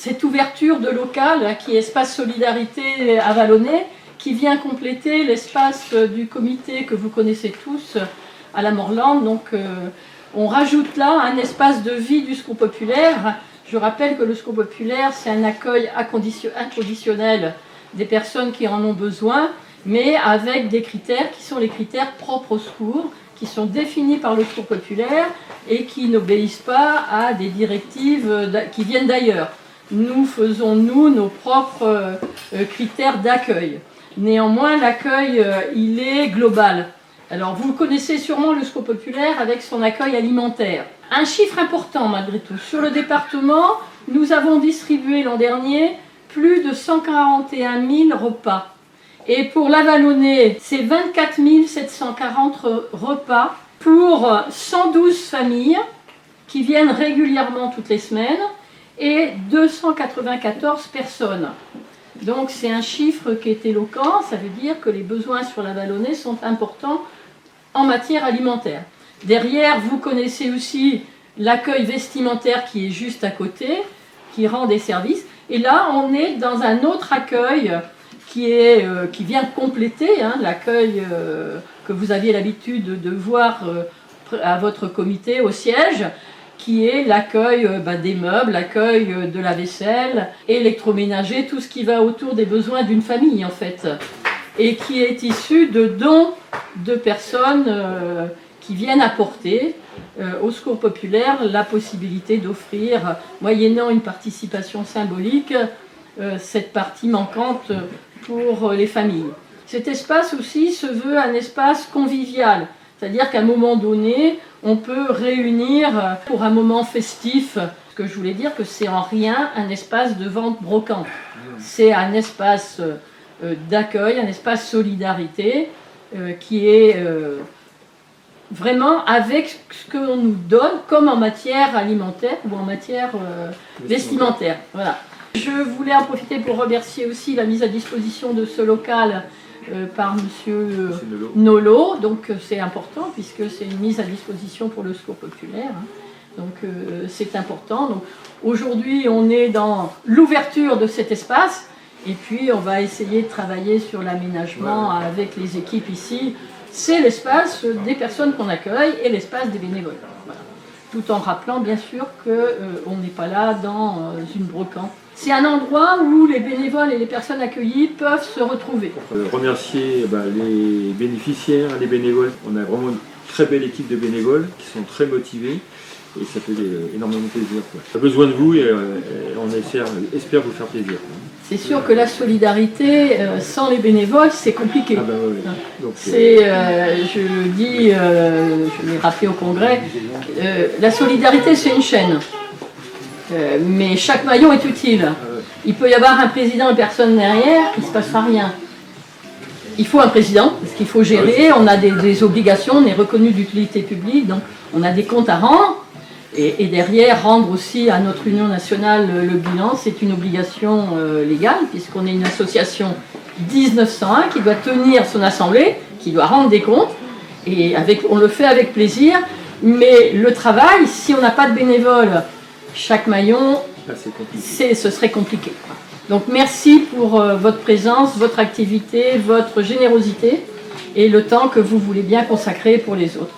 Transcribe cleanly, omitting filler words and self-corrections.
cette ouverture de local qui est Espace Solidarité à Vallonné, qui vient compléter l'espace du comité que vous connaissez tous à la Morlande. Donc on rajoute là un espace de vie du Secours populaire. Je rappelle que le Secours populaire, c'est un accueil inconditionnel des personnes qui en ont besoin, mais avec des critères qui sont les critères propres au secours, qui sont définis par le Secours populaire et qui n'obéissent pas à des directives qui viennent d'ailleurs. Nous faisons, nous, nos propres critères d'accueil. Néanmoins, l'accueil, il est global. Alors, vous connaissez sûrement le Secours populaire avec son accueil alimentaire. Un chiffre important, malgré tout. Sur le département, nous avons distribué l'an dernier plus de 141 000 repas. Et pour la Vallonné, c'est 24 740 repas pour 112 familles qui viennent régulièrement toutes les semaines et 294 personnes. Donc c'est un chiffre qui est éloquent, ça veut dire que les besoins sur la Vallonné sont importants en matière alimentaire. Derrière, vous connaissez aussi l'accueil vestimentaire qui est juste à côté, qui rend des services. Et là, on est dans un autre accueil qui vient compléter l'accueil que vous aviez l'habitude de voir à votre comité au siège, qui est l'accueil des meubles, l'accueil de la vaisselle, électroménager, tout ce qui va autour des besoins d'une famille en fait, et qui est issu de dons de personnes qui viennent apporter au Secours populaire la possibilité d'offrir, moyennant une participation symbolique, cette partie manquante pour les familles. Cet espace aussi se veut un espace convivial, c'est-à-dire qu'à un moment donné, on peut réunir pour un moment festif. Ce que je voulais dire, que c'est en rien un espace de vente brocante. C'est un espace d'accueil, un espace solidarité qui est vraiment avec ce qu'on nous donne, comme en matière alimentaire ou en matière vestimentaire. Voilà. Je voulais en profiter pour remercier aussi la mise à disposition de ce local par Monsieur Nolo. Donc c'est important puisque c'est une mise à disposition pour le Secours populaire. Donc c'est important. Donc, aujourd'hui, on est dans l'ouverture de cet espace et puis on va essayer de travailler sur l'aménagement avec les équipes ici. C'est l'espace des personnes qu'on accueille et l'espace des bénévoles. Voilà. Tout en rappelant bien sûr qu'on n'est pas là dans une brocante. C'est un endroit où les bénévoles et les personnes accueillies peuvent se retrouver. Remercier les bénéficiaires, les bénévoles. On a vraiment une très belle équipe de bénévoles qui sont très motivés et ça fait énormément plaisir. On a besoin de vous et on espère vous faire plaisir. C'est sûr que la solidarité, sans les bénévoles, c'est compliqué. Ah oui. Donc, je le dis, je l'ai rappelé au congrès, la solidarité c'est une chaîne. Mais chaque maillon est utile. Il peut y avoir un président et personne derrière, il ne se passera rien. Il faut un président, parce qu'il faut gérer, on a des obligations, on est reconnu d'utilité publique, donc on a des comptes à rendre. Et derrière, rendre aussi à notre Union nationale le bilan, c'est une obligation légale, puisqu'on est une association 1901 qui doit tenir son assemblée, qui doit rendre des comptes, et on le fait avec plaisir, mais le travail, si on n'a pas de bénévoles, chaque maillon, ce serait compliqué. Donc merci pour votre présence, votre activité, votre générosité et le temps que vous voulez bien consacrer pour les autres.